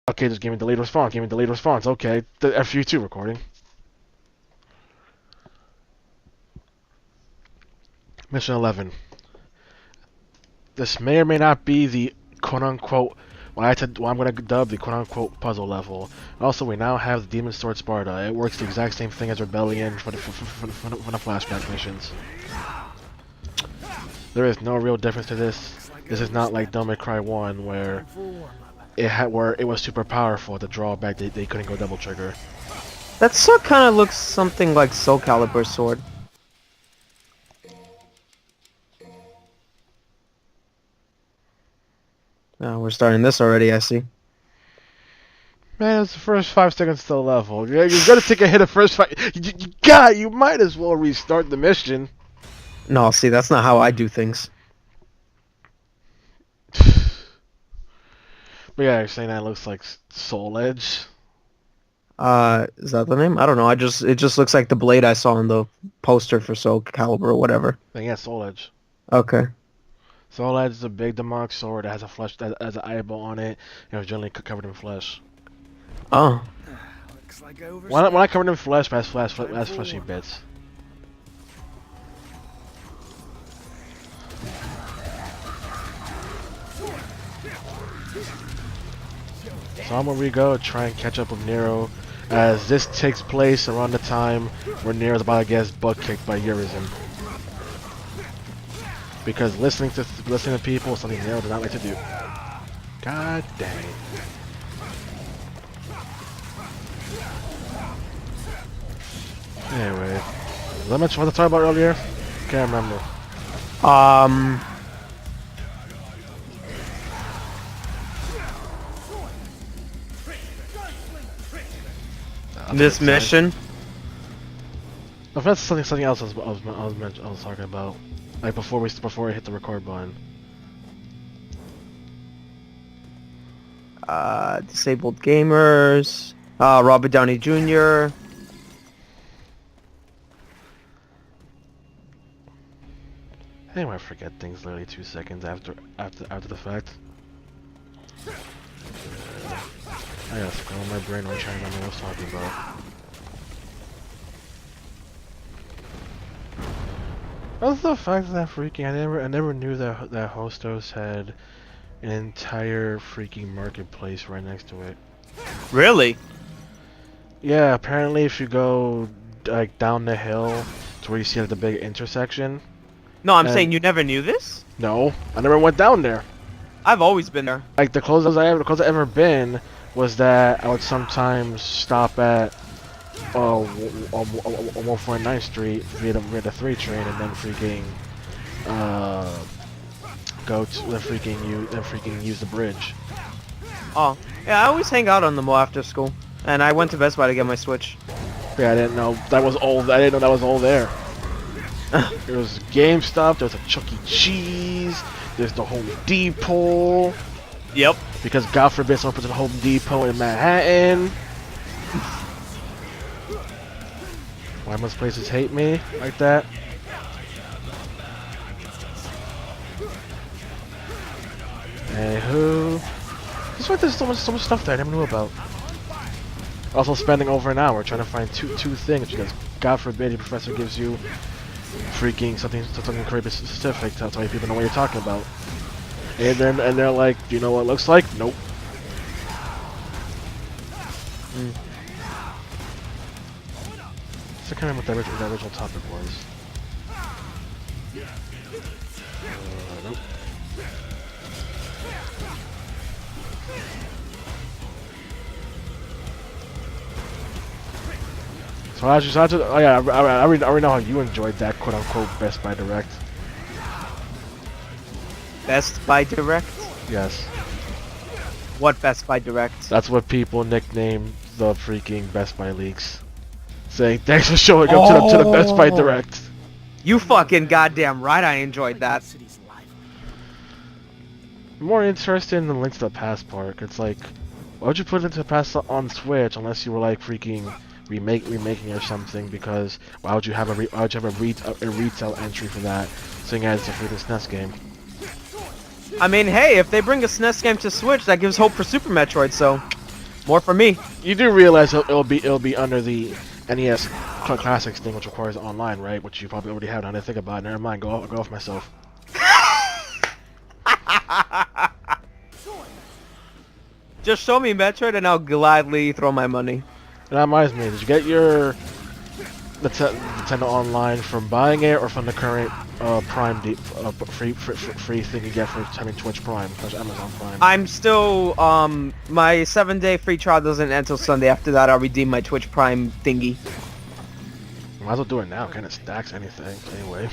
Okay, just give me delayed response. Give me delayed response. Okay, the FU2 recording. Mission 11. This may or may not be the quote-unquote what I'm gonna dub the quote-unquote puzzle level. Also, we now have the Demon Sword Sparta. It works the exact same thing as Rebellion for the flashback missions. There is no real difference to this. This is not like Devil May Cry 1 where it was super powerful. The drawback they couldn't go double trigger. That sword kind of looks something like Soul Calibur's sword. We're starting this already, I see. Man, it's the first 5 seconds to the level. You gotta take a hit of first five. You might as well restart the mission. No, see, that's not how I do things. But yeah, you're saying that looks like Soul Edge. Is that the name? I don't know. It just looks like the blade I saw in the poster for Soul Calibur or whatever. Then yeah, Soul Edge. Okay. Soul Edge is a big demonic sword that has a flesh that has an eyeball on it, and it was generally covered in flesh. Oh. Looks like When I covered in flesh, but has fleshy bits. So I'm gonna go try and catch up with Nero, as this takes place around the time where Nero's about to get his butt kicked by Urizen. Because listening to people is something Nero does not like to do. God dang. Anyway, what I talked about earlier? Can't remember. This mission. No, that's something else I was talking about. Like before I hit the record button. Disabled gamers. Robert Downey Jr. Anyway, I forget things literally 2 seconds after the fact. I gotta scroll my brain when I'm trying to remember what I was talking about. Also, the fact that I never knew that Hostos had an entire freaking marketplace right next to it. Really? Yeah, apparently if you go like down the hill to where you see like the big intersection. No, I'm saying you never knew this? No, I never went down there. I've always been there. Like the closest I ever been was that I would sometimes stop at 149th Street via the 3 train and then freaking go to the freaking use the bridge. Oh, yeah, I always hang out on the mall after school. And I went to Best Buy to get my Switch. Yeah, I didn't know that was all. I didn't know that was all there. There was GameStop. There was a Chuck E. Cheese. There's the Home Depot. Yep. Because God forbid someone puts a Home Depot in Manhattan. Why must places hate me like that? Anywho, just like there's so much stuff that I never knew about. Also spending over an hour trying to find two things because God forbid the professor gives you freaking something very specific to tell you people know what you're talking about. And they're like, do you know what it looks like? Nope. So I can't remember what the original topic was. Nope. So oh yeah, I already know how you enjoyed that quote-unquote Best Buy Direct. Best Buy Direct? Yes. What Best Buy Direct? That's what people nickname the freaking Best Buy leaks. Saying, thanks for showing up to the Best Buy Direct. You fucking goddamn right I enjoyed that. I'm more interested in the links to the passport. It's like, why would you put it into pass on Switch unless you were like freaking remaking or something? Because why would you have a retail entry for that, seeing as it's a freaking SNES game? I mean, hey, if they bring a SNES game to Switch, that gives hope for Super Metroid, so... More for me. You do realize it'll be under the NES Classics thing, which requires online, right? Which you probably already have. Now that I think about it, never mind. Go off myself. Just show me Metroid and I'll gladly throw my money. That reminds me. Did you get your Nintendo Online from buying it or from the current Prime free thing you get for having Twitch Prime, Amazon Prime? I'm still my 7-day free trial doesn't end until Sunday. After that, I'll redeem my Twitch Prime thingy. Might as well do it now. Kind of stacks anything anyway.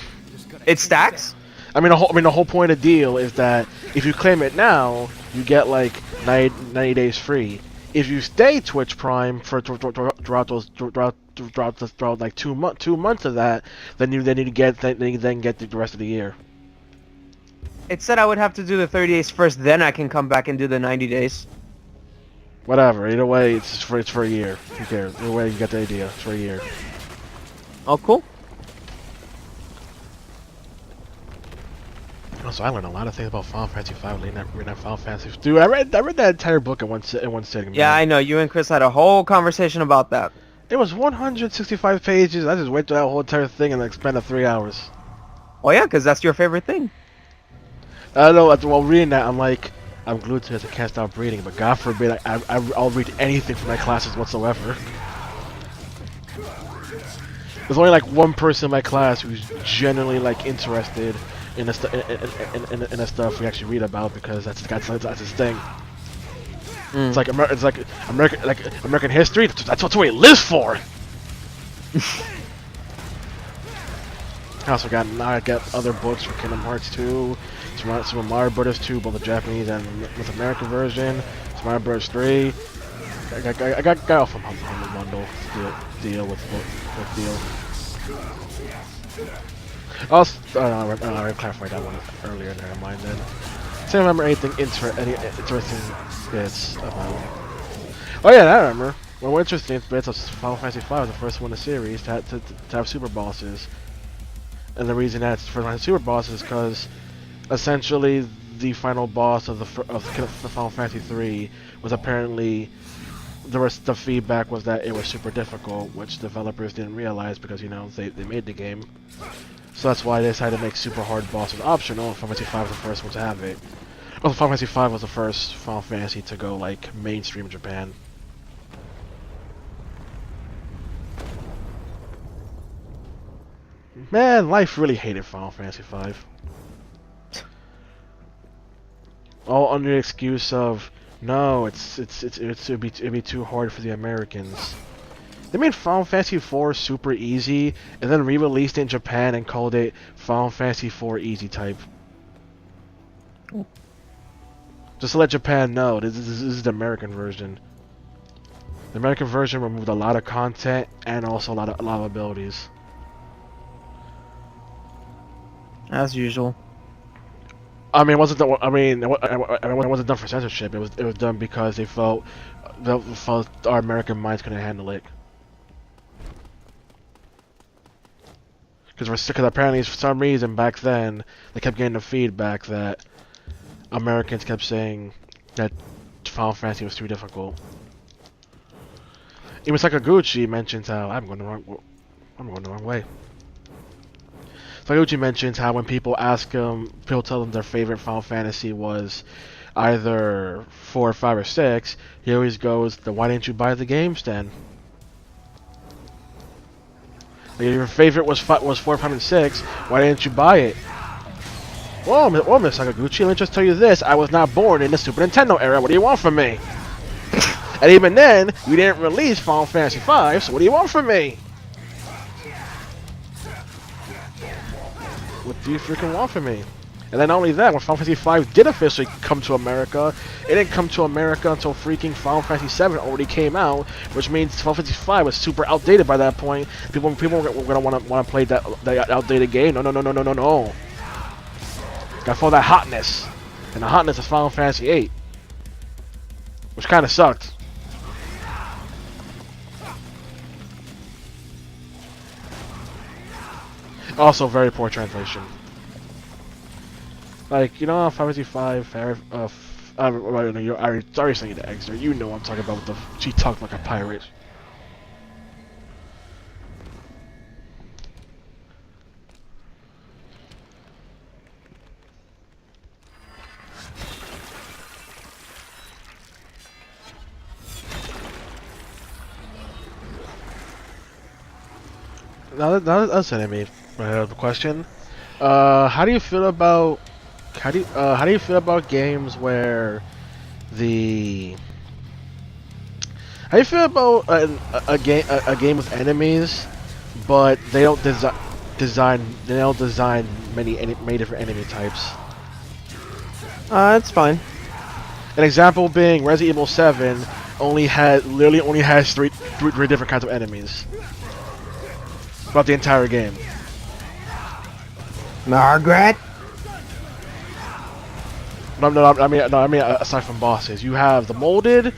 It stacks? I mean, the whole point of the deal is that if you claim it now, you get like 90 days free. If you stay Twitch Prime for throughout like 2 months of that, then you get the rest of the year. It said I would have to do the 30 days first, then I can come back and do the 90 days. Whatever. Either way, it's for a year. Who cares? Either way, you get the idea. It's for a year. Oh, cool. Also, I learned a lot of things about Final Fantasy V reading that Final Fantasy. Dude, I read that entire book in one sitting. Yeah, man. I know. You and Chris had a whole conversation about that. It was 165 pages. I just went through that whole entire thing and like spent 3 hours. Oh yeah, because that's your favorite thing. I know. While reading that, I'm glued to it. I can't stop reading. But God forbid, I'll read anything from my classes whatsoever. There's only like one person in my class who's genuinely like interested in the stuff we actually read about, because that's his thing. It's like American history. That's what he lives for. I got other books for Kingdom Hearts 2, Super Mario Brothers 2, both the Japanese and North American version, Super Mario Bros 3. I got off from the bundle deal with deal. Also, I clarified that one earlier. Never mind then. I don't remember any interesting bits about. Oh yeah, I remember. One interesting bits of Final Fantasy V was the first one in the series to have super bosses, and the reason that's the first one to have super bosses is because essentially the final boss of the Final Fantasy 3 was apparently the feedback was that it was super difficult, which developers didn't realize because they made the game. So that's why they decided to make super hard bosses optional, and Final Fantasy V was the first one to have it. Also, Final Fantasy V was the first Final Fantasy to go, like, mainstream Japan. Man, life really hated Final Fantasy V. All under the excuse of, no, it'd be too hard for the Americans. They made Final Fantasy IV super easy, and then re-released it in Japan and called it Final Fantasy IV Easy Type. Just to let Japan know, this is the American version. The American version removed a lot of content and also a lot of abilities. As usual. I mean, it wasn't done for censorship. It was done because they felt our American minds couldn't handle it. Because apparently for some reason back then they kept getting the feedback that Americans kept saying that Final Fantasy was too difficult. Even Sakaguchi mentions how I'm going the wrong way. Sakaguchi mentions how when people ask him, people tell them their favorite Final Fantasy was either 4, 5, or 6. He always goes, "Then why didn't you buy the games then?" Like, if your favorite was 4, 5, and 6, why didn't you buy it? Well, Miss Sakaguchi, let me just tell you this: I was not born in the Super Nintendo era. What do you want from me? And even then, you didn't release Final Fantasy V, so what do you want from me? What do you freaking want from me? And then not only that, when Final Fantasy V did officially come to America, it didn't come to America until freaking Final Fantasy VII already came out, which means Final Fantasy V was super outdated by that point. People were gonna want to play that outdated game. No. Gotta follow that hotness, and the hotness is Final Fantasy VIII, which kind of sucked. Also, very poor translation. Like, Final Fantasy V, You're already saying the extra. You know what I'm talking about with the she talked like a pirate. Now that's an enemy question. How do you feel about how do you feel about games where the how do you feel about a game with enemies, but they don't design many different enemy types? It's fine. An example being Resident Evil 7 literally only has three different kinds of enemies throughout the entire game. Margaret. I mean aside from bosses, you have the molded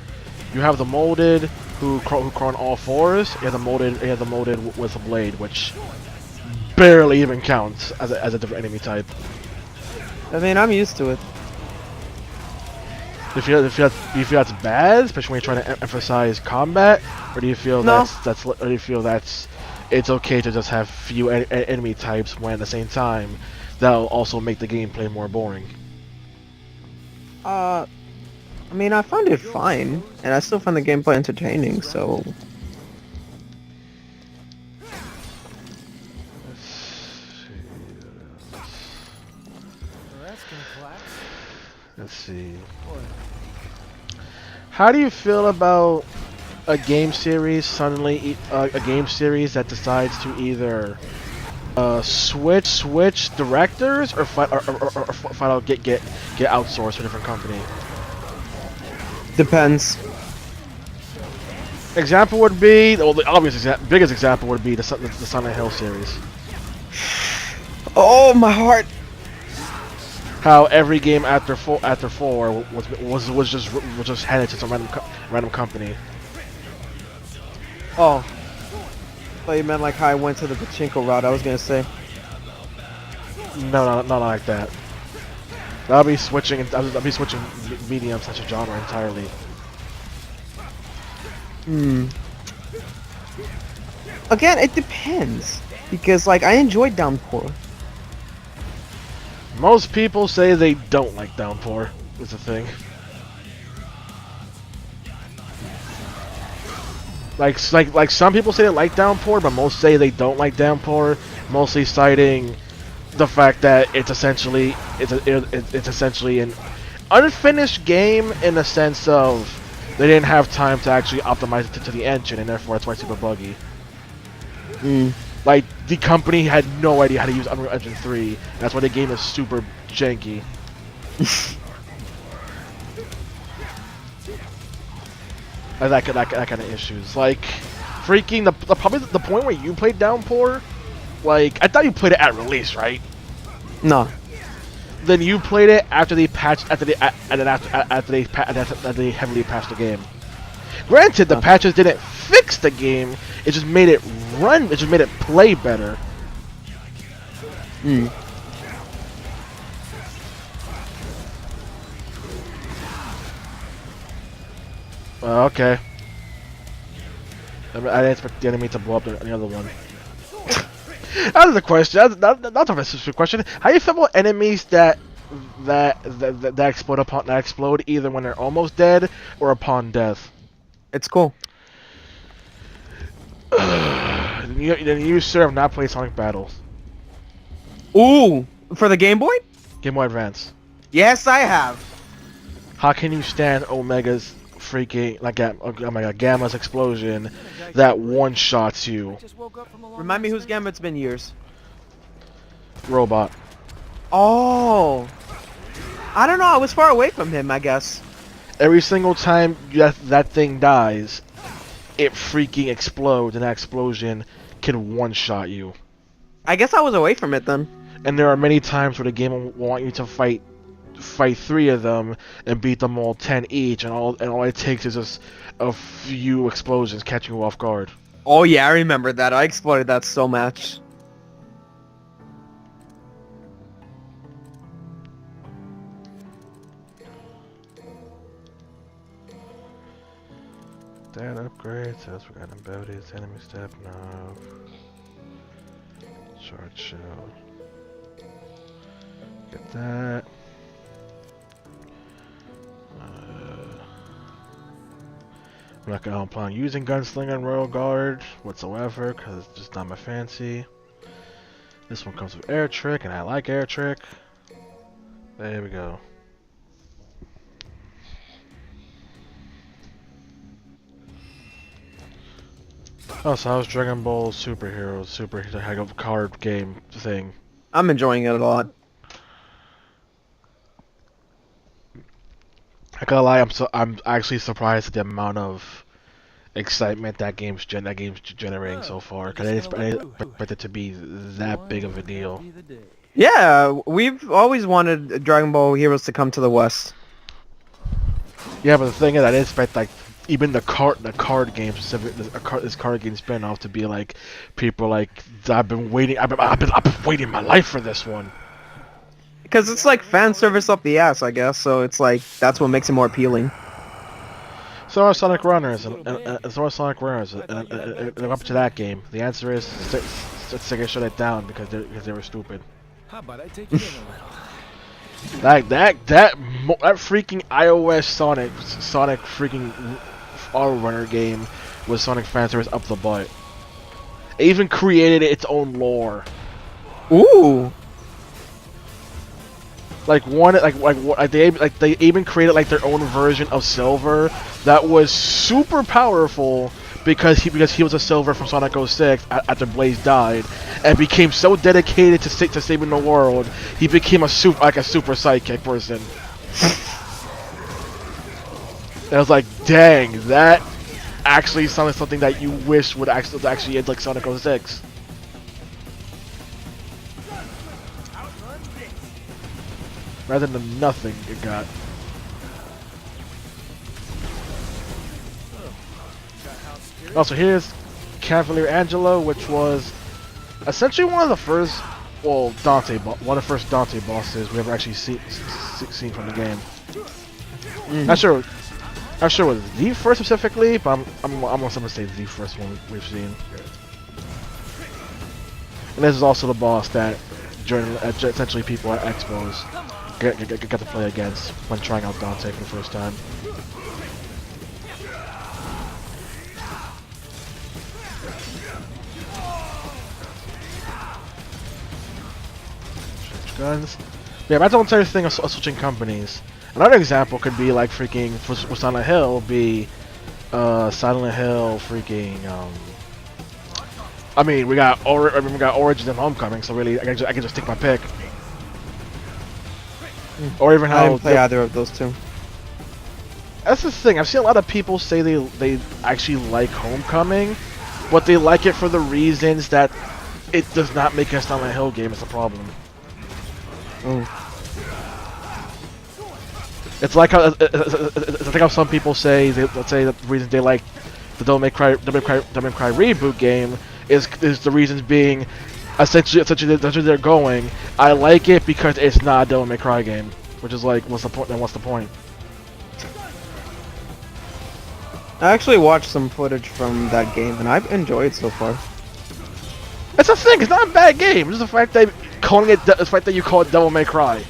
who crawl on all fours. You have the molded with a blade, which barely even counts as a different enemy type. I mean, I'm used to it. Do you feel that's bad, especially when you're trying to emphasize combat, or do you feel No. or do you feel that's it's okay to just have few enemy types when at the same time that'll also make the gameplay more boring? I mean, I found it fine, and I still find the gameplay entertaining, so... Let's see. How do you feel about a game series a game series that decides to either switch directors or flat out get outsourced to a different company? Depends. Example would be, well, the obvious biggest example would be the Silent Hill series. Oh, my heart! How every game after four was just handed to some random company. Oh. I thought you meant like how I went to the pachinko route, I was gonna say. No, not like that. I'll be switching medium such a genre entirely. Again, it depends. Because, like, I enjoyed Downpour. Most people say they don't like Downpour, is the thing. Like some people say they like Downpour, but most say they don't like Downpour, mostly citing the fact that it's essentially an unfinished game in the sense of they didn't have time to actually optimize it to the engine, and therefore that's why it's super buggy. Like, the company had no idea how to use Unreal Engine 3, and that's why the game is super janky. Like that kind of issues. Like, freaking probably the point where you played Downpour, like, I thought you played it at release, right? No. Then you played it after they patched after they heavily patched the game. Granted, the patches didn't fix the game; it just made it run. It just made it play better. Okay. I didn't expect the enemy to blow up the other one. That was a question. That's a specific question. How do you feel about enemies that explode either when they're almost dead or upon death? It's cool. Then you sir have not played Sonic Battles. Ooh! For the Game Boy? Game Boy Advance. Yes, I have. How can you stand Omega's freaking oh my god, Gamma's explosion that one-shots you? Remind me whose game it's been years. Robot. Oh! I don't know, I was far away from him, I guess. Every single time that thing dies, it freaking explodes, and that explosion can one-shot you. I guess I was away from it then. And there are many times where the game will want you to fight 3 of them and beat them all 10 each, and all it takes is just a few explosions catching you off guard. Oh yeah, I remember that. I exploited that so much. That upgrade says we got abilities, enemy step, no. Charge shell. Get that. I'm not gonna plan on using Gunslinger and Royal Guard whatsoever, because it's just not my fancy. This one comes with Air Trick, and I like Air Trick. There we go. Oh, so how's Dragon Ball Super card game thing? I'm enjoying it a lot. I gotta lie, I'm actually surprised at the amount of excitement that game's generating so far. Cause I didn't expect it to be that big of a deal. Yeah, we've always wanted Dragon Ball Heroes to come to the West. Yeah, but the thing is, I didn't expect like even the card game specific this card game spinoff to be like people like I've been waiting my life for this one. Because it's like fan service up the ass, I guess. So it's like that's what makes it more appealing. So are Sonic Runners and so are Sonic Runners and up to that game. The answer is Sega shut it down because they were stupid. How about I take you in a little? That freaking iOS Sonic freaking Auto Runner game was Sonic fan service up the butt. It even created its own lore. Ooh. Like they even created like their own version of Silver that was super powerful because he was a Silver from Sonic 06 after Blaze died and became so dedicated to saving the world he became a super sidekick person. And I was like, dang, that actually sounded like something that you wish would actually end like Sonic 06. Rather than nothing it got. Also, here's Cavalier Angelo, which was essentially one of the first, well, one of the first Dante bosses we ever actually seen from the game. Not sure it was the first specifically, but I'm gonna say the first one we've seen. And this is also the boss that essentially people at Expos got to play against when trying out Dante for the first time. Switch guns. Yeah, that's the entire thing of switching companies. Another example could be like freaking for Silent Hill, Silent Hill freaking I mean we got Origins and Homecoming, so really I can just take my pick. Or even how I didn't play either of those two. That's the thing. I've seen a lot of people say they actually like Homecoming, but they like it for the reasons that it does not make a Silent Hill game. It's a problem. Oh. It's like how some people say let's say that the reason they like the Devil May Cry reboot game is the reasons being essentially they're going. I like it because it's not a Devil May Cry game, which is like, what's the point? Then what's the point? I actually watched some footage from that game, and I've enjoyed it so far. That's the thing. It's not a bad game. It's just the fact that you call it Devil May Cry.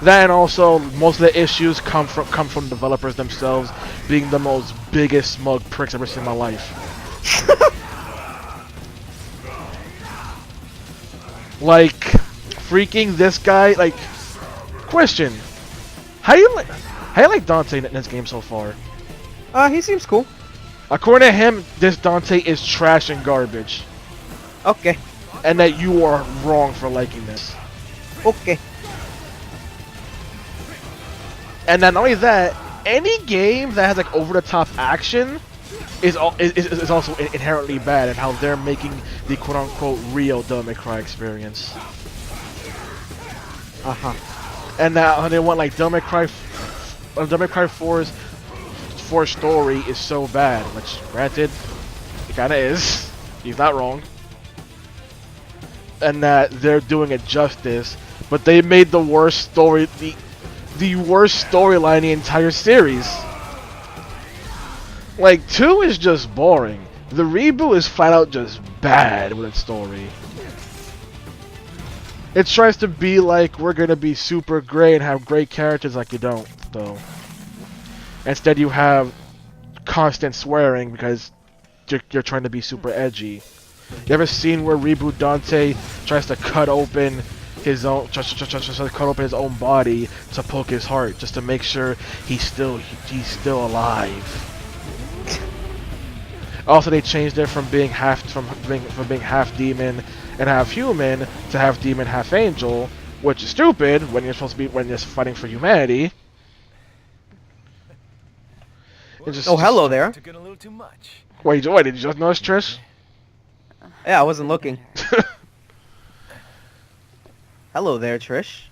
That and also most of the issues come from developers themselves being the most biggest smug pricks I've ever seen in my life. Like, freaking this guy, like, question, how you like Dante in this game so far? He seems cool. According to him, this Dante is trash and garbage. Okay. And that you are wrong for liking this. Okay. And not only that, any game that has like over-the-top action is also inherently bad, and how they're making the quote-unquote real Devil May Cry experience. And now they want like Devil May Cry 4's story is so bad, which granted, it kinda is. He's not wrong. And that they're doing it justice, but they made the worst story, the worst storyline in the entire series. Like 2 is just boring. The reboot is flat out just bad with its story. It tries to be like we're gonna be super great and have great characters, like you don't, though. Instead, you have constant swearing because you're trying to be super edgy. You ever seen where Reboot Dante tries to cut open his own, tries to cut open his own body to poke his heart, just to make sure he's still alive. Also, they changed it from being half demon and half human to half demon, half angel, which is stupid when you're supposed to be when you're fighting for humanity. Oh, hello there. Took it a little too much. Wait, did you just notice, Trish? Yeah, I wasn't looking. Hello there, Trish.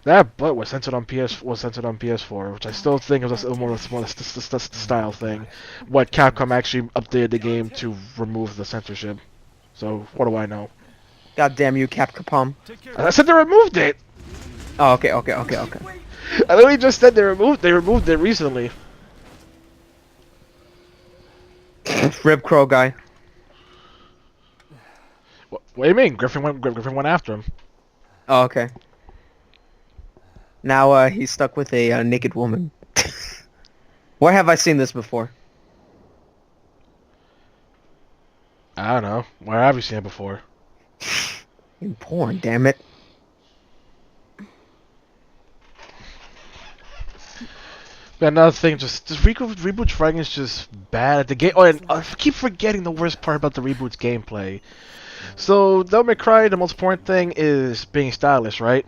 That butt was censored on PS4, which I still think is a more style thing. What Capcom actually updated the game to remove the censorship. So what do I know? God damn you, Capcom. I said they removed it. Oh, okay. I literally just said they removed it recently. Rib Crow guy. What do you mean? Griffin went after him. Oh, okay. Now he's stuck with a naked woman. Where have I seen this before? I don't know. Where have you seen it before? In porn, damn it. But another thing, just reboot fighting is just bad at the game. Oh, and I keep forgetting the worst part about the reboot's gameplay. So, Devil May Cry, the most important thing is being stylish, right?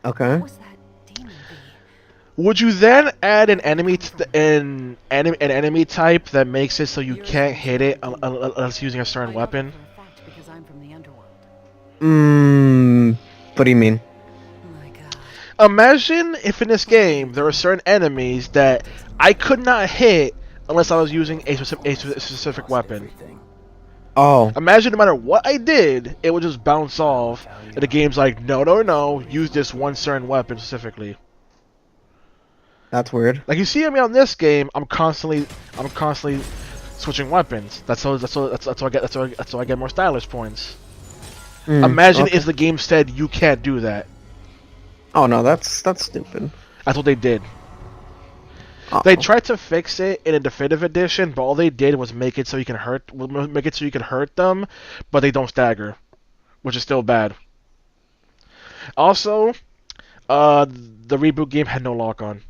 Okay. Would you then add an enemy enemy type that makes it so you can't hit it unless using a certain weapon? What do you mean? Imagine if in this game there were certain enemies that I could not hit unless I was using a specific weapon. Oh. Imagine no matter what I did, it would just bounce off, and the game's like, no, use this one certain weapon specifically. That's weird. Like you see me on this game, I'm constantly switching weapons. That's how I get more stylish points. Imagine if the game said you can't do that. Oh no, that's stupid. That's what they did. Uh-oh. They tried to fix it in a definitive edition, but all they did was make it so you can hurt them, but they don't stagger, which is still bad. Also, the reboot game had no lock on.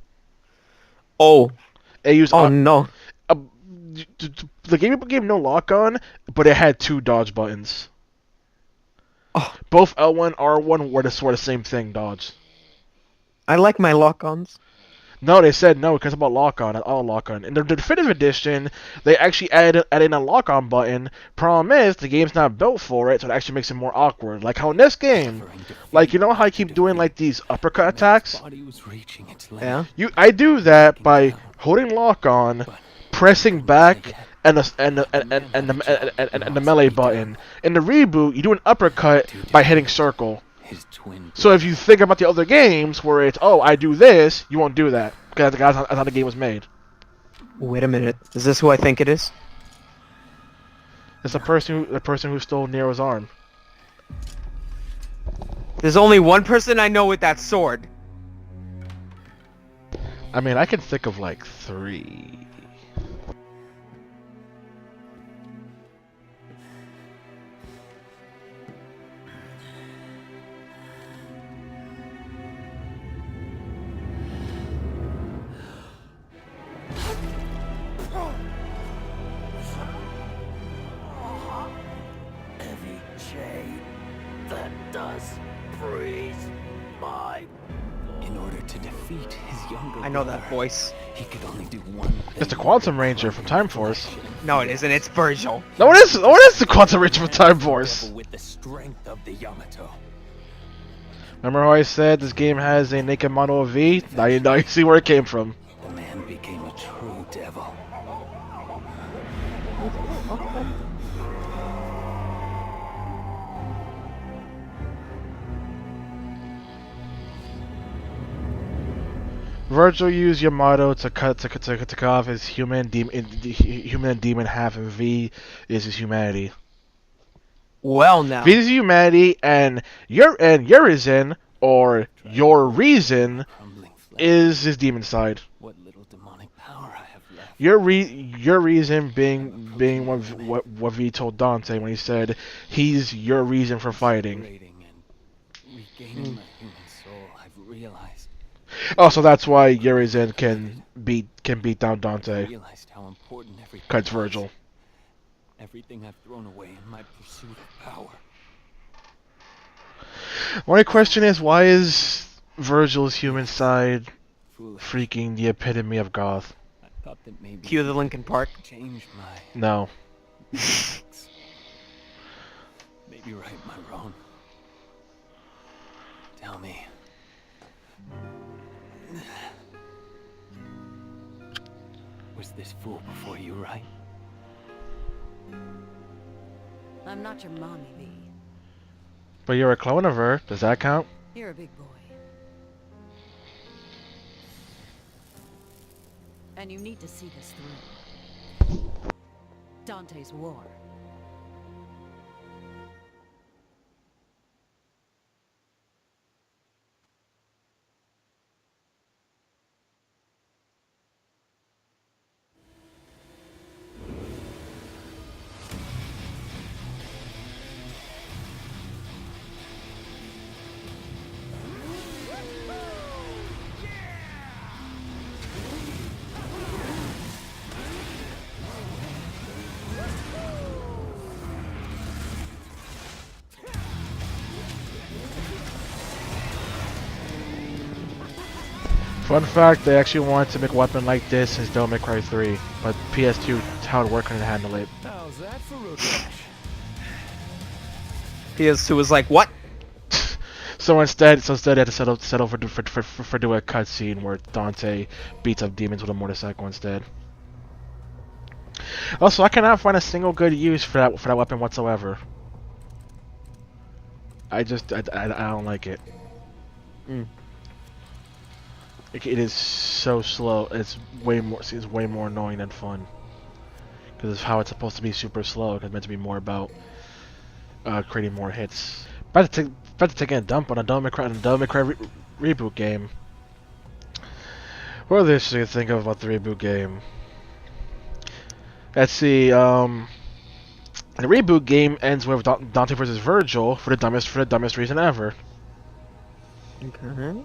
Oh. It used no. The game no lock on, but it had 2 dodge buttons. Oh. Both L1 R1 were the sort of same thing, dodge. I like my lock-ons. No, they said no because about lock-on, not all lock-on. In the definitive edition, they actually added in a lock-on button. Problem is, the game's not built for it, so it actually makes it more awkward. Like how in this game, like you know how I keep doing like these uppercut attacks? Yeah. I do that by holding lock-on, pressing back, and the melee button. In the reboot, you do an uppercut by hitting circle. So if you think about the other games where it's, oh, I do this, you won't do that. Because that's how the game was made. Wait a minute. Is this who I think it is? It's the person who stole Nero's arm. There's only one person I know with that sword. I mean, I can think of like 3. I know that voice. He could only do one thing. It's the Quantum Ranger from Time Force. No, it isn't. It's Virgil. No, it is. Oh, it is the Quantum Ranger from Time Force. With the strength of the Yamato. Remember how I said this game has a naked model of V? Now you see where it came from. The man became a true devil. Virgil used Yamato to cut off his human and demon half, and V is his humanity. Well, now. V is humanity, and Urizen, or your reason, Crumbling flesh. is his demon side. What little demonic power I have left. Your reason being what V told Dante when he said he's your reason for fighting. Separating and regaining my human soul, I've realized. Oh, so that's why Urizen can beat down Dante. Realized how important everything Cuts was. Virgil. Everything I've thrown away in my pursuit of power. My question is, why is Virgil's human side Foolish. freaking the epitome of goth? I thought that maybe Cue the Linkin Park. change my No. mistakes. Maybe right my wrong. Tell me. Was this fool before you, right? I'm not your mommy, V. But you're a clone of her. Does that count? You're a big boy. And you need to see this through. Dante's war. Fun fact, they actually wanted to make a weapon like this since Devil May Cry 3, but PS2 hard work couldn't handle it. How's that for rotation? PS2 was like, what? So instead they had to settle for doing a cutscene where Dante beats up demons with a motorcycle instead. Also, I cannot find a single good use for that weapon whatsoever. I don't like it. Mm. It is so slow. It's way more annoying than fun. Because of how it's supposed to be super slow. Because it's meant to be more about creating more hits. About to take a dump on a Devil May Cry reboot game. What else do you think of about the reboot game? Let's see. The reboot game ends with Dante versus Virgil for the dumbest reason ever. Okay.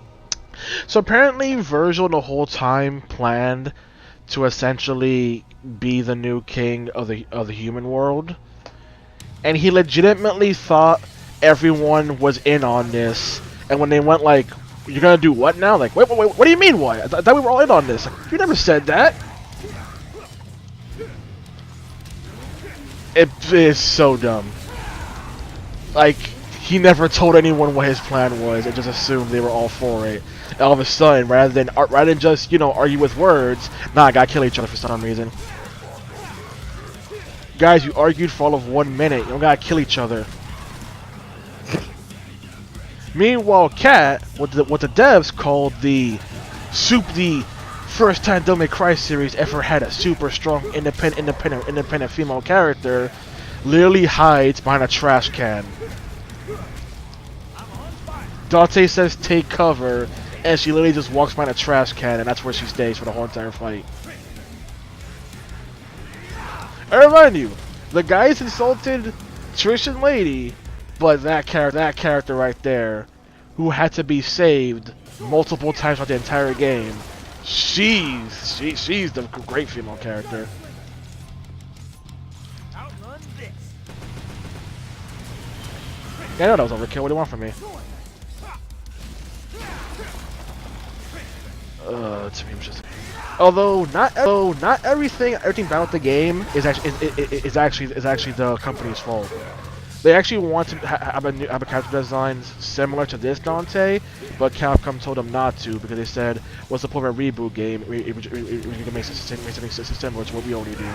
So apparently Virgil the whole time planned to essentially be the new king of the human world, and he legitimately thought everyone was in on this. And when they went like, "You're gonna do what now?" Like, wait, what do you mean what? I thought we were all in on this. Like, you never said that. It is so dumb. Like, he never told anyone what his plan was and just assumed they were all for it. And all of a sudden, rather than just, argue with words, nah, I gotta kill each other for some reason. Guys, you argued for all of 1 minute. You don't gotta kill each other. Meanwhile, Cat, what the devs called the first time Devil May Cry series ever had a super strong independent female character, literally hides behind a trash can. Dante says take cover, and she literally just walks behind a trash can, and that's where she stays for the whole entire fight. I remind you, the guys insulted Trish and Lady, but that character right there, who had to be saved multiple times throughout the entire game, she's the great female character. Yeah, I know that was overkill. What do you want from me? To me, it was just. Although not everything about the game is actually the company's fault. They actually want to have a character design similar to this Dante, but Capcom told them not to because they said, "What's the point of a reboot game? We can make something similar to what we already do."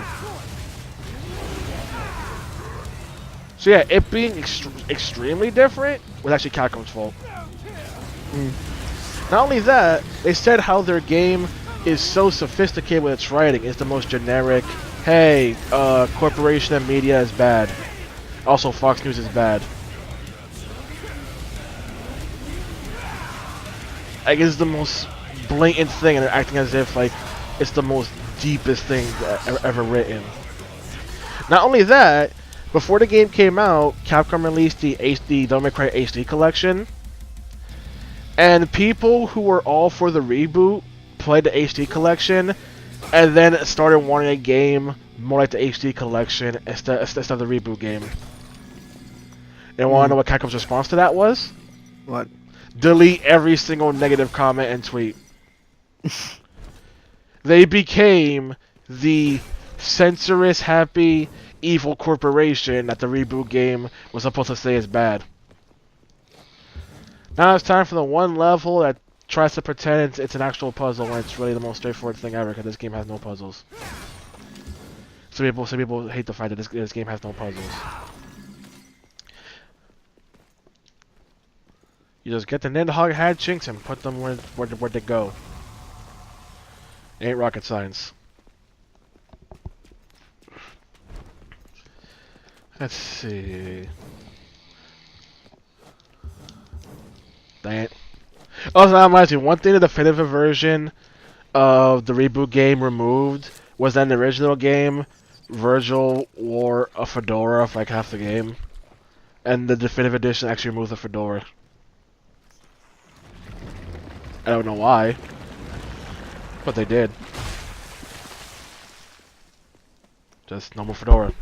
So yeah, it being extremely different was actually Capcom's fault. Not only that, they said how their game is so sophisticated with its writing. It's the most generic. Hey, corporation and media is bad. Also, Fox News is bad. Like, it's the most blatant thing, and they're acting as if like it's the most deepest thing ever written. Not only that, before the game came out, Capcom released the Devil May Cry HD collection, and people who were all for the reboot played the HD collection, and then started wanting a game more like the HD collection instead of the reboot game. And want to know what Capcom's response to that was? What? Delete every single negative comment and tweet. They became the censorious, happy, evil corporation that the reboot game was supposed to say is bad. Now it's time for the one level that tries to pretend it's an actual puzzle when it's really the most straightforward thing ever, because this game has no puzzles. Some people hate the fact that this game has no puzzles. You just get the Nidhogg hat chinks and put them where they go. Ain't rocket science. Let's see. Dang it. Also, I'm asking, one thing the definitive version of the reboot game removed was that in the original game, Virgil wore a fedora for like half the game. And the definitive edition actually removed the fedora. I don't know why, but they did. Just normal fedora.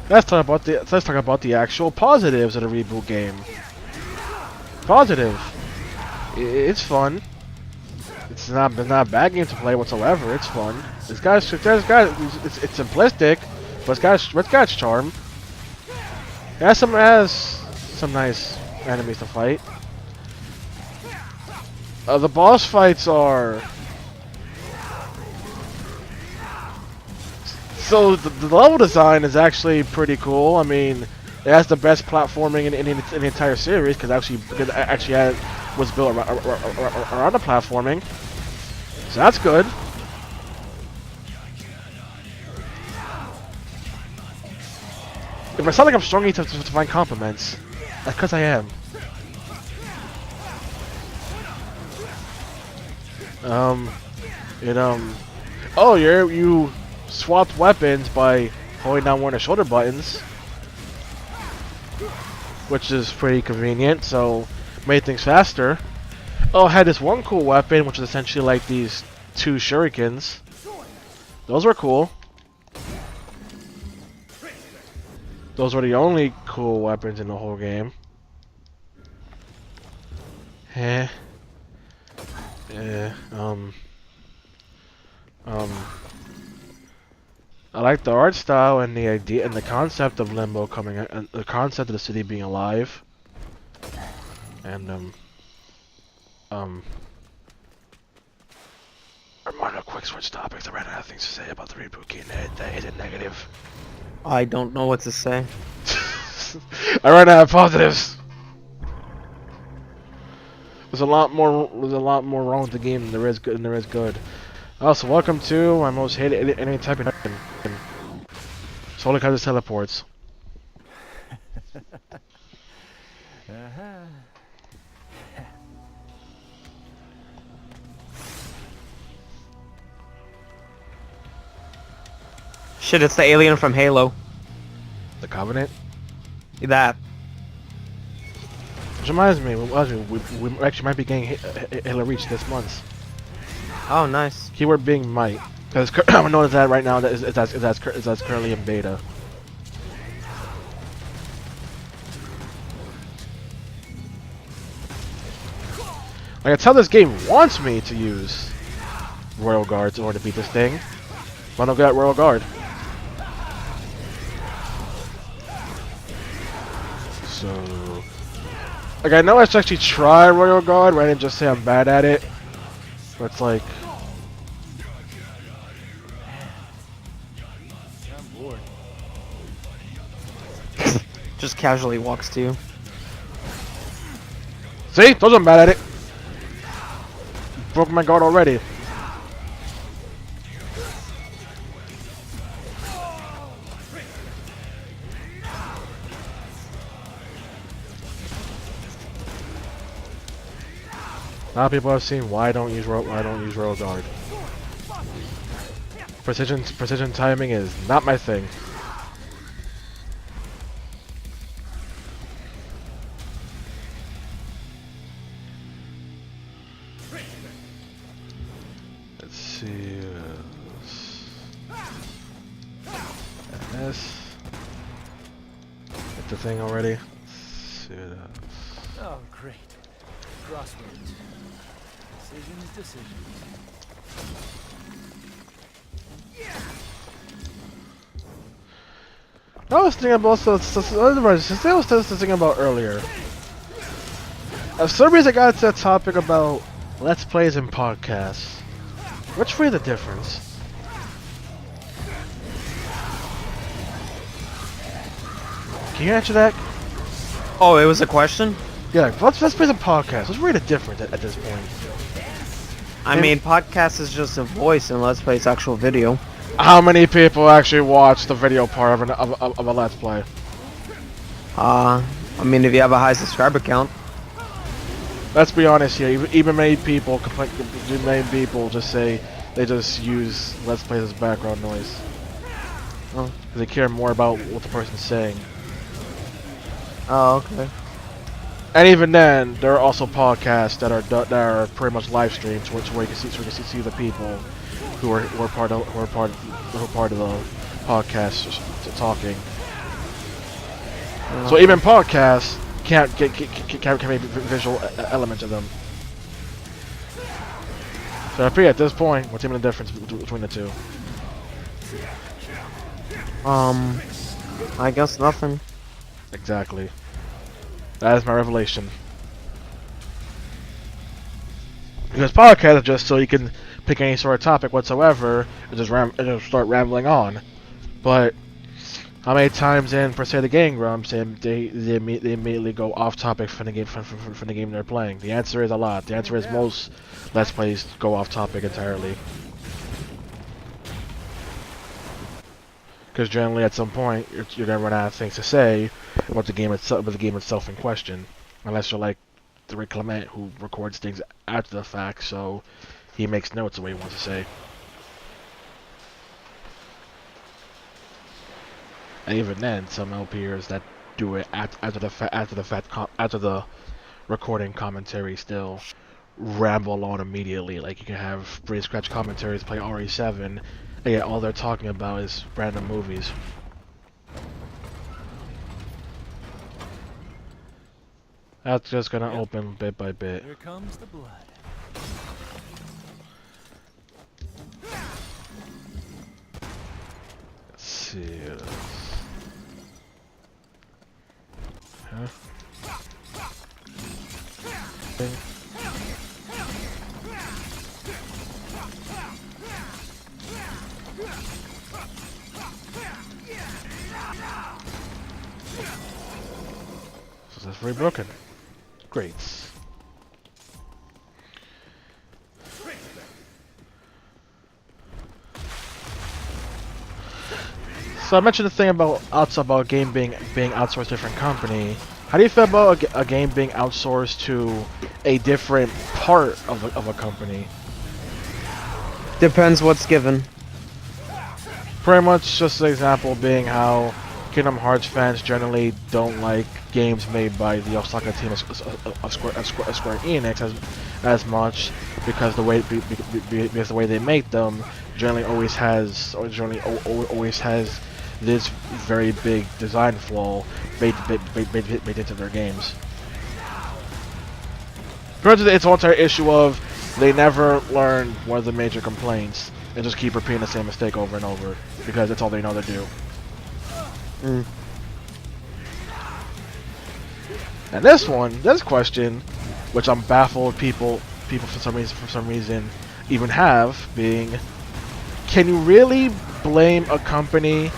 Let's talk about the actual positives of the reboot game. Positive. It's fun. It's not a bad game to play whatsoever. It's fun. It's simplistic, but it's got its charm. It has some nice enemies to fight. The boss fights are... So the level design is actually pretty cool. I mean, it has the best platforming in the entire series, because it was built around the platforming. So that's good. If I sound like I'm struggling to find compliments, that's because I am. Oh, you swapped weapons by holding down one of the shoulder buttons, which is pretty convenient, so made things faster. Oh, I had this one cool weapon, which is essentially like these two shurikens. Those were cool. Those were the only cool weapons in the whole game. I like the art style and the idea and the concept of Limbo coming out, and the concept of the city being alive. And Armando, quick switch topics. I ran out of things to say about the reboot game that isn't negative. I don't know what to say. I ran out of positives. There's a lot more wrong with the game than there is good. Also, welcome to my most hated any type of solely because it teleports. Shit, it's the alien from Halo. The Covenant. That. Which reminds me, we actually might be getting Halo Reach this month. Oh, nice. Keyword being might, because I know that right now that's currently in beta. Like, it's how this game wants me to use Royal Guards in order to beat this thing, but I don't get Royal Guard. So, like, I know I should actually try Royal Guard rather than just say I'm bad at it, but it's like, just casually walks to you. See? Told you I'm bad at it. Broke my guard already. A lot of people have seen why I don't use roll guard. Precision timing is not my thing. Let's see. This. Hit the thing already. Let's see what else. Oh, great. Crossroads. Decisions. I was thinking about I was thinking about earlier. For some reason I got to that topic about Let's Plays and podcasts. What's really the difference? Can you answer that? Oh, it was a question? Yeah, let's Plays and podcasts. What's really the difference at this point? I mean, podcast is just a voice and Let's Play is actual video. How many people actually watch the video part of a Let's Play? I mean, if you have a high subscriber count. Let's be honest here. Even many people just say they just use Let's Plays as background noise. Oh. 'Cause they care more about what the person's saying. Oh, okay. And even then, there are also podcasts that are pretty much live streams, where you can see the people who are part of the podcast talking. So even podcasts can't make visual elements of them. So I figure at this point, what's even the difference between the two? I guess nothing. Exactly. That is my revelation. Because podcasts are just so you can pick any sort of topic whatsoever and just start rambling on. But how many times in per se the Game Grumps they immediately go off topic from the game they're playing? The answer is a lot. The answer is most Let's Plays go off topic entirely. Because generally at some point you're gonna run out of things to say about the game itself in question, unless you're like the Rick Clement who records things after the fact, so he makes notes of what he wants to say. And even then, some LPers that do it after the recording commentary still ramble on immediately. Like you can have Brady Scratch commentaries play RE7, and yet all they're talking about is random movies. That's just gonna open bit by bit. Here comes the blood. Let's see. Huh? So that's very broken. Great. So I mentioned the thing about a game being outsourced to a different company. How do you feel about a game being outsourced to a different part of a company? Depends what's given. Pretty much just an example being how Kingdom Hearts fans generally don't like games made by the Osaka team of Square Enix as much because the way they make them generally always has this very big design flaw made into their games. Granted, it's an entire issue of they never learn one of the major complaints and just keep repeating the same mistake over and over because that's all they know to do. And this question, which I'm baffled people for some reason even have, being, can you really blame a company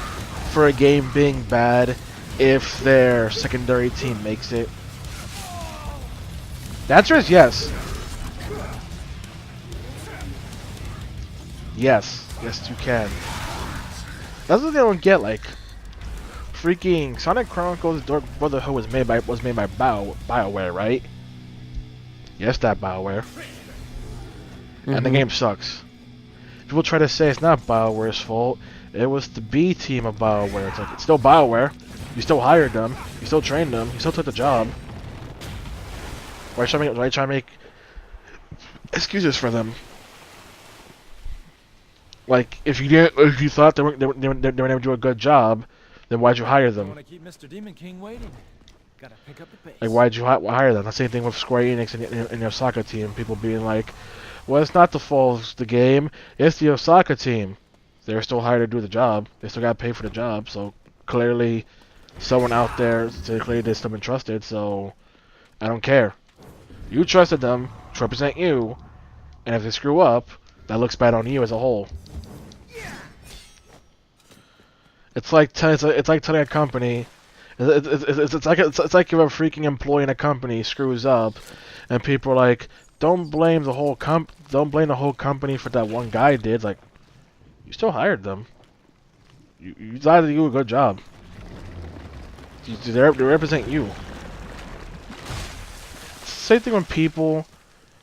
for a game being bad if their secondary team makes it? The answer is yes. Yes. Yes, you can. That's what they don't get, like, freaking Sonic Chronicles Dark Brotherhood was made by BioWare, right? Yes, that BioWare. And the game sucks. People try to say it's not BioWare's fault. It was the B team of BioWare. It's like, it's still BioWare. You still hired them. You still trained them. You still took the job. Why try to make excuses for them? Like, if you thought they were gonna do a good job, then why'd you hire them? Want to keep Mr. Demon King waiting? Gotta pick up the pace. Like, why'd you hire them? The same thing with Square Enix and your Osaka team. People being like, well, it's not the fault of the game. It's the Osaka team. They're still hired to do the job. They still got paid for the job. So clearly, someone out there clearly they've still been trusted. So I don't care. You trusted them to represent you, and if they screw up, that looks bad on you as a whole. It's like telling a company. It's like if a freaking employee in a company screws up, and people are like, don't blame the whole company for that one guy did. It's like, you still hired them. You decided to do a good job. They represent you. Same thing when people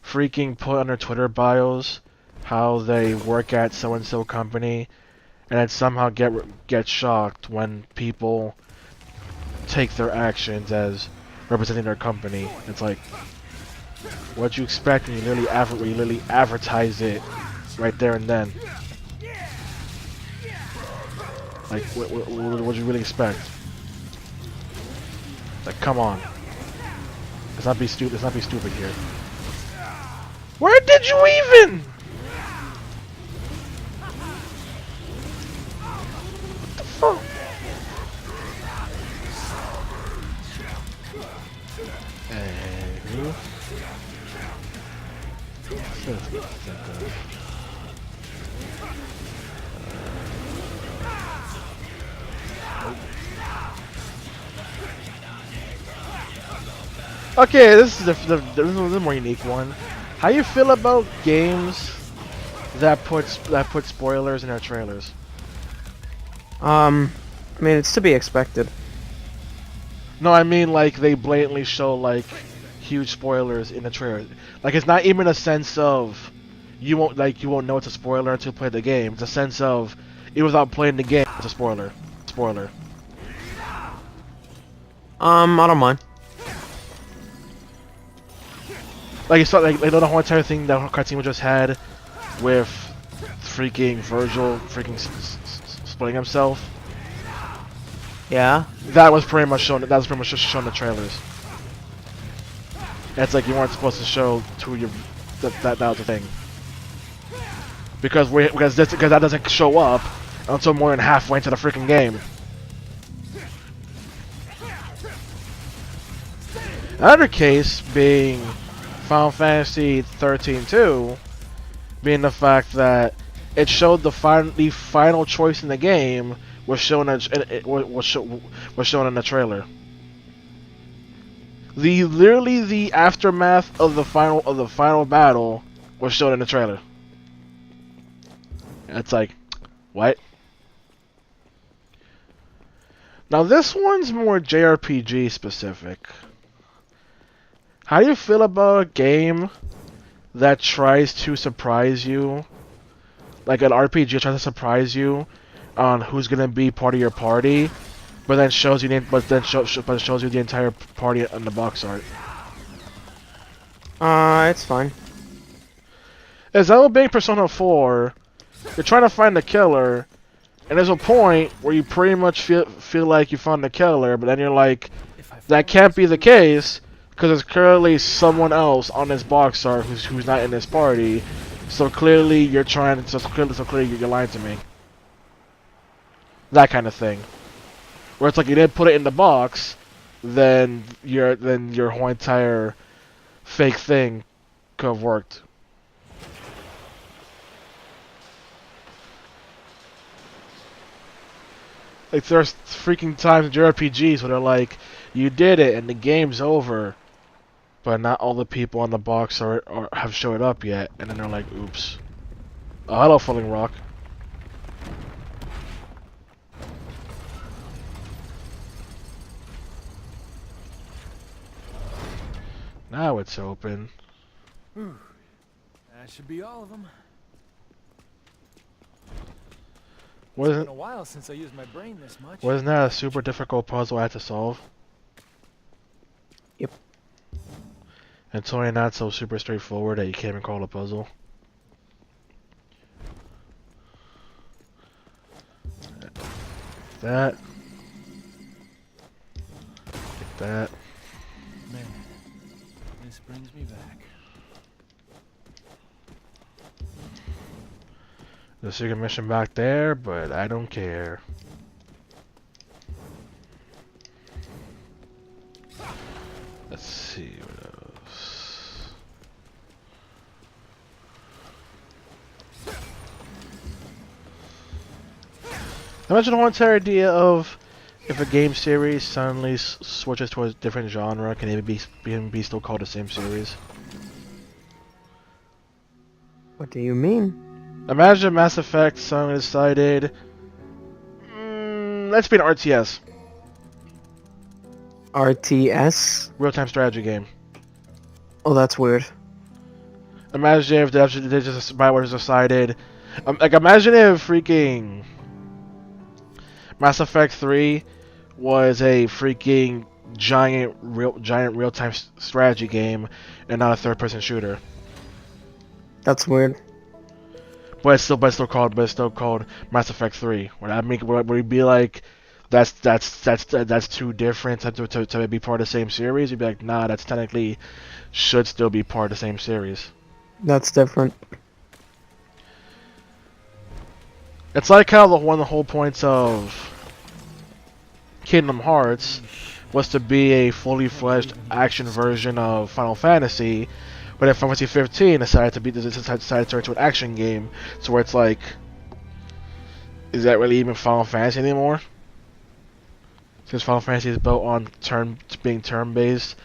freaking put on their Twitter bios how they work at so and so company, and then somehow get shocked when people take their actions as representing their company. It's like, what you expect when you literally advertise it right there and then. Like, what you really expect? Like, come on. Let's not be stupid. Let's not be stupid here. Where did you even? What the fuck? Okay, this is the more unique one. How you feel about games that put spoilers in their trailers? I mean, it's to be expected. No, I mean like they blatantly show like huge spoilers in the trailer. Like it's not even a sense of you won't know it's a spoiler until you play the game. It's a sense of even without playing the game, it's a spoiler. Spoiler. I don't mind. Like you saw, like the whole entire thing that cartoon we just had with freaking Virgil freaking splitting himself. Yeah. That was pretty much shown. That was pretty much just shown in the trailers. And it's like you weren't supposed to show to your that was the thing. Because that doesn't show up until more than halfway into the freaking game. Another case being Final Fantasy 13-2, being the fact that it showed the final choice in the game was shown was shown in the trailer. Literally the aftermath of the final battle was shown in the trailer. It's like, what? Now this one's more JRPG specific. How do you feel about a game that tries to surprise you, like an RPG tries to surprise you on who's gonna be part of your party, but then shows you the entire party on the box art? It's fine. As Zelda being Persona 4, you're trying to find the killer, and there's a point where you pretty much feel like you found the killer, but then you're like, that can't be the case. Because there's clearly someone else on this box art who's not in this party, so clearly you're trying. So clearly you're lying to me. That kind of thing, where it's like you didn't put it in the box, then your whole entire fake thing could have worked. Like there's freaking times in JRPGs where they're like, you did it and the game's over, but not all the people on the box are have showed up yet, and then they're like, oops. Oh, hello, Falling Rock. Now it's open. That should be all of them. It's been Wasn't a while since I used my brain this much. wasn't that a super difficult puzzle I had to solve? Yep. And totally not so super straightforward that you can't even call it a puzzle. That. Get that. Man, this brings me back. The secret mission back there, but I don't care. Let's see what else. Imagine the whole entire idea of if a game series suddenly switches to a different genre, can it be still called the same series? What do you mean? Imagine Mass Effect suddenly decided, let's be an RTS, RTS? real-time strategy game. Oh, that's weird. Imagine if they just Bioware just decided, like imagine if freaking Mass Effect 3 was a freaking giant real-time strategy game and not a third-person shooter. That's weird. But it's still called Mass Effect 3. Would it be like that's too different to be part of the same series? You'd be like, nah, that's technically should still be part of the same series. That's different. It's like how one of the whole points of Kingdom Hearts was to be a fully fledged action version of Final Fantasy, but then Final Fantasy 15 decided to turn to an action game, so where it's like, is that really even Final Fantasy anymore? Since Final Fantasy is built on being turn-based,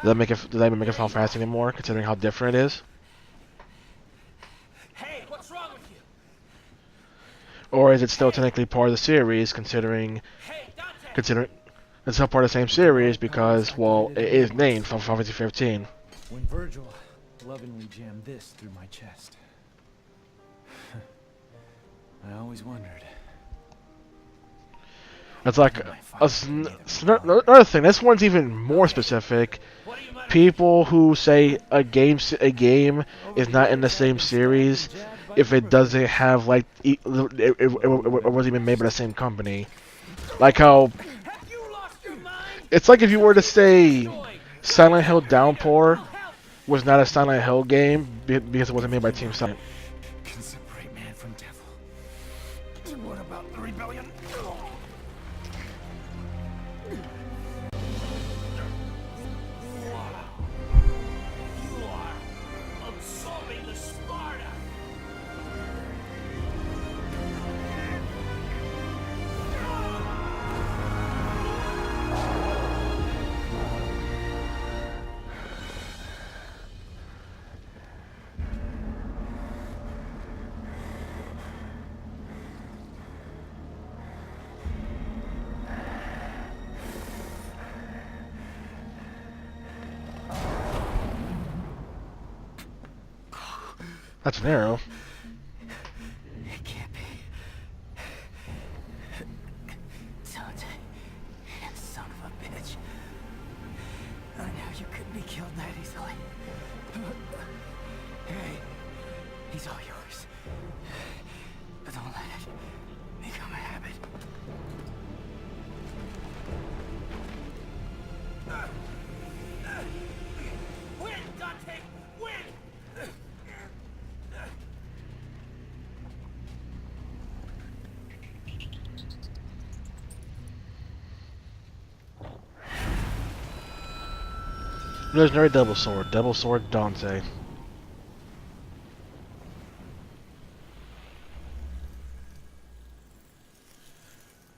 does that even make it Final Fantasy anymore, considering how different it is? Hey, what's wrong with you? Or is it still technically part of the series, considering Hey, Dante! it's still part of the same series because, well, it is named Final Fantasy 15. When Virgil lovingly jammed this through my chest, I always wondered. It's like another thing. This one's even more specific. People who say a game is not in the same series if it doesn't have like it wasn't even made by the same company. Like how it's like if you were to say Silent Hill Downpour was not a Silent Hill game because it wasn't made by Team Silent. Can separate man from devil. What about the rebellion? You are absorbing the Sparta. That's an arrow. It can't be. Dante, you son of a bitch. I know you couldn't be killed that easily. Hey, he's all yours. But don't let it become a habit. Win, Dante! Win! Legendary Double Sword Dante.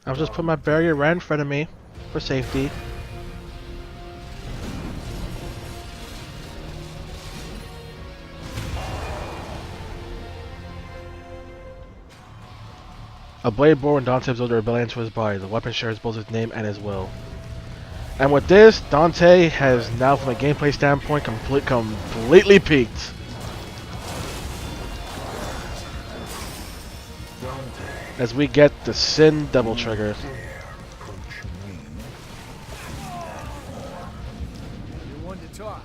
I'll just put my barrier right in front of me for safety. A blade bore when Dante absorbed the rebellion into his body. The weapon shares both his name and his will. And with this, Dante has now, from a gameplay standpoint, completely peaked. As we get the Sin double trigger. You want to talk?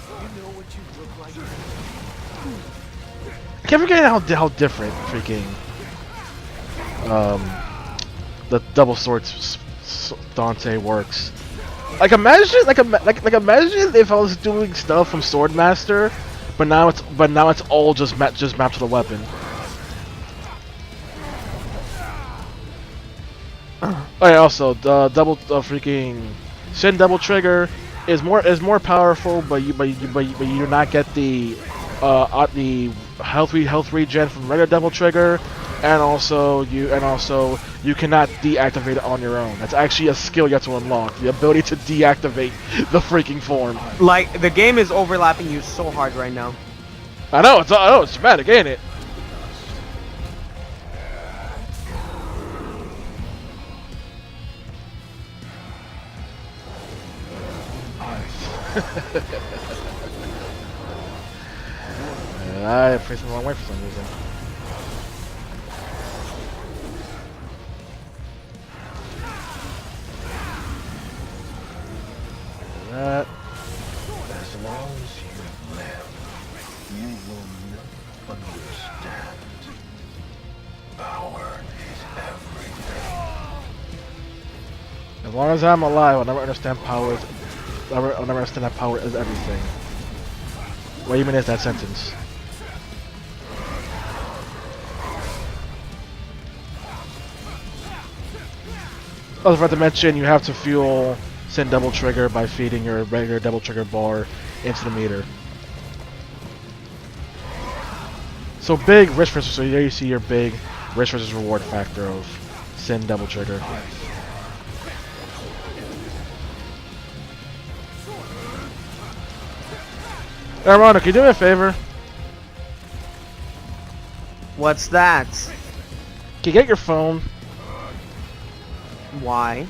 You know what you look like? I can't forget how different freaking the double swords Dante works. Like imagine imagine if I was doing stuff from Swordmaster, but now it's all just mapped to the weapon. Oh yeah, also the freaking Sin double trigger is more powerful, but you do not get the health regen from regular double trigger, and also you cannot deactivate it on your own. That's actually a skill you have to unlock, the ability to deactivate the freaking form. Like, the game is overlapping you so hard right now. I know it's dramatic, ain't it? I faced the wrong way for some reason. That. As long as you live, you will not understand. Power is everything. As long as I'm alive, I'll never understand power. I'll never understand that power is everything. What even is that sentence? I was about to mention you have to fuel Sin double trigger by feeding your regular double trigger bar into the meter. So big risk versus, so there you see your big risk versus reward factor of Sin double trigger. Hey, Ronald, can you do me a favor? What's that? Can you get your phone? Why?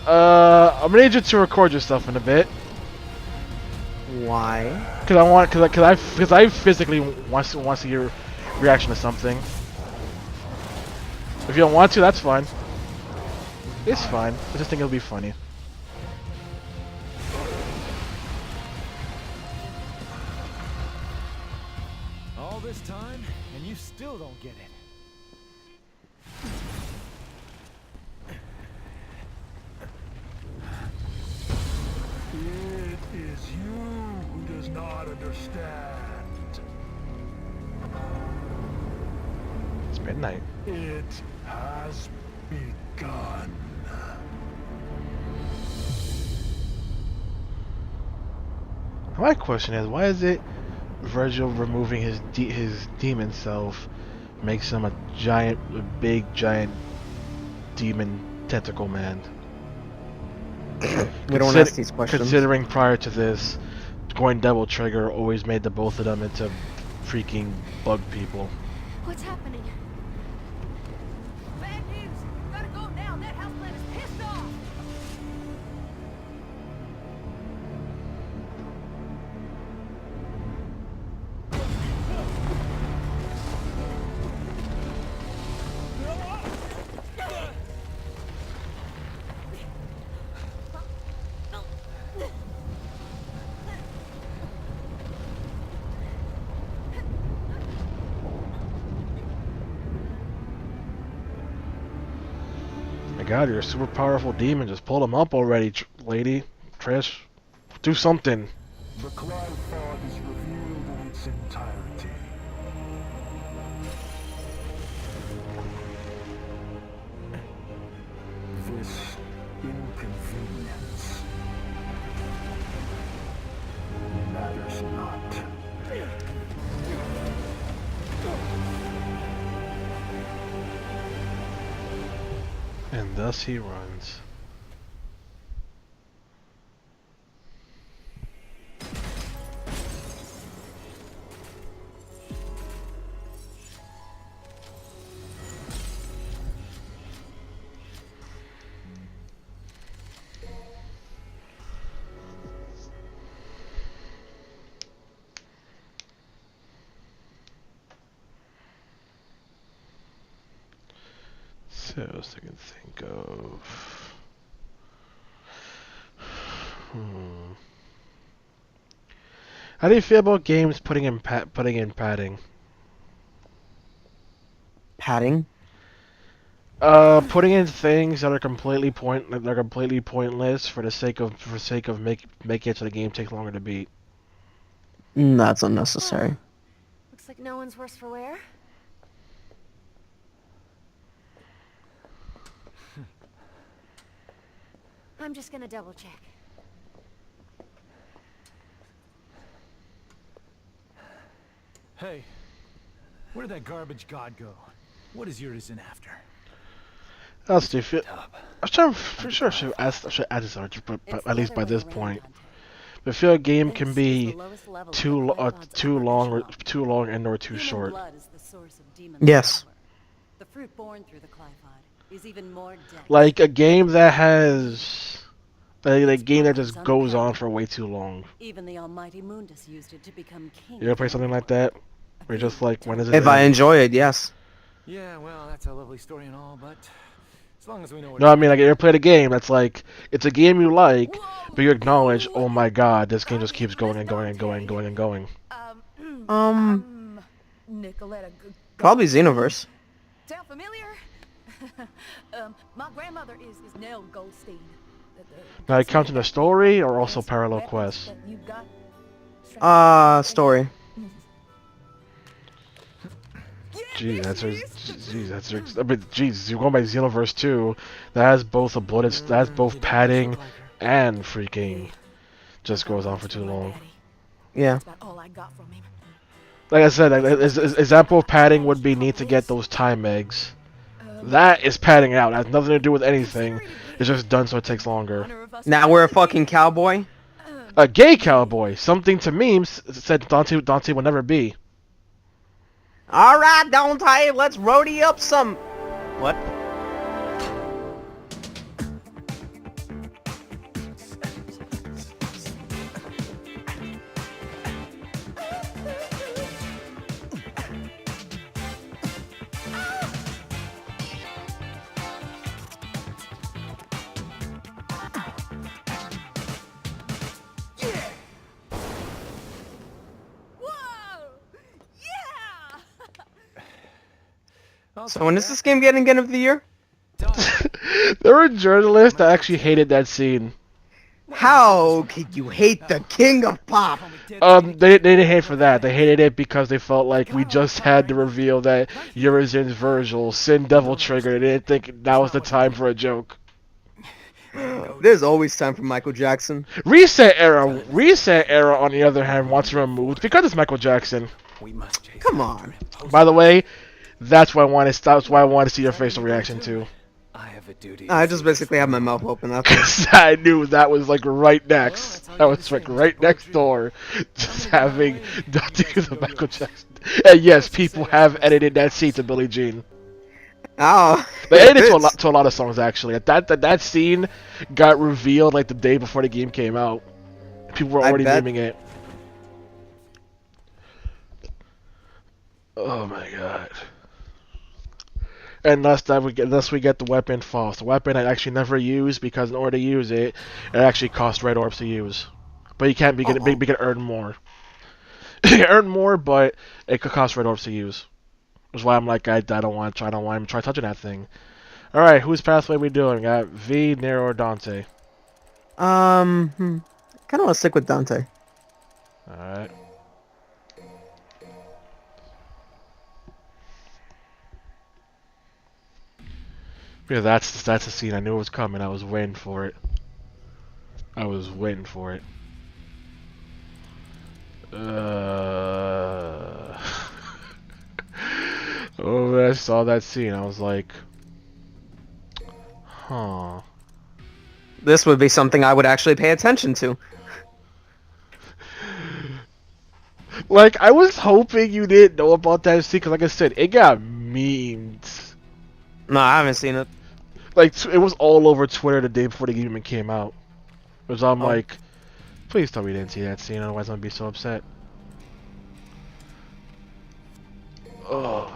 I'm gonna need you to record your stuff in a bit. Why? Cause I physically want to see your reaction to something. If you don't want to, that's fine. It's fine. I just think it'll be funny. All this time, and you still don't get it. It is you who does not understand. It's midnight. It has begun. My question is, why is it Virgil removing his demon self makes him a big giant demon tentacle man? We don't ask these questions. Considering prior to this, going double trigger always made the both of them into freaking bug people. What's happening? Bad news! Gotta go now! That houseplant is pissed off! My God, you're a super powerful demon. Just pull him up already, lady. Trish, do something. The cloud fog is revealed in its entirety. This inconvenience matters not. thus he runs. So what else I can think of. How do you feel about games putting in padding? Padding? Putting in things that are completely pointless for the sake of making it so the game takes longer to beat. That's unnecessary. Looks like no one's worse for wear. I'm just gonna double check. Hey, where did that garbage god go? What is Urizen after? That's stupid. I'm sure I should add this on, but at least by this point, I feel a game can be too long and or too short. Yes. The fruit born through the Clifod is even more deadly. Like a game that has a game that just goes on for way too long. Even the almighty Mundus used it to become king. You ever play something like that? Where you're just like, when is it? If I enjoy it, yes. Yeah, well, that's a lovely story and all, but as long as we know what. No, I mean, like, you ever played a game that's like, it's a game you like, but you acknowledge, oh my god, this game just keeps going and going and going and going and going. Nicoletta. Probably Xenoverse. Sound familiar? My grandmother is Nell Goldstein. Now, counting the story or also parallel quests? Story. Gee, that's her. Geez, that's her. I mean, jeez, you're going by Xenoverse 2. That has both that has both padding and freaking. Just goes on for too long. Yeah. That's about all I got from him. Like I said, example of padding would be need to get those time eggs. That is padding out. It has nothing to do with anything. It's just done so it takes longer. Now we're a fucking cowboy? A gay cowboy. Something to memes said Dante will never be. Alright, Dante, let's roadie up some... What? So when is this game getting Game of the Year? There were journalists that actually hated that scene. How could you hate the king of pop? They didn't hate for that. They hated it because they felt like we just had to reveal that Urizen's Virgil, Sin Devil Trigger. They didn't think now was the time for a joke. There's always time for Michael Jackson. Reset Era, on the other hand, wants it removed because it's Michael Jackson. Come on. By the way, that's why I wanted to see your facial reaction too. I have a duty. I just basically have my mouth open. That's it. 'Cause I knew that was like right next. That was like right next door. Just having Dante the Michael Jackson. And yes, people have edited that scene to Billie Jean. Oh. They edited to a lot of songs actually. That scene got revealed like the day before the game came out. People were already memeing it. Oh my god. Unless we get the weapon false. The weapon I actually never use because in order to use it, it actually costs red orbs to use. But you can't we can earn more. You can earn more, but it could cost red orbs to use. Which is why I'm like I don't want to try touching that thing. All right, whose pathway we doing? Got V, Nero, or Dante? Kind of want to stick with Dante. All right. Yeah, that's the scene. I knew it was coming. I was waiting for it. I was waiting for it. Oh, when I saw that scene, I was like, Huh. This would be something I would actually pay attention to. Like, I was hoping you didn't know about that scene, because like I said, it got memed. No, I haven't seen it. Like, it was all over Twitter the day before the game even came out. Because I'm Oh. like, please tell me you didn't see that scene, otherwise I'm gonna be so upset. Oh.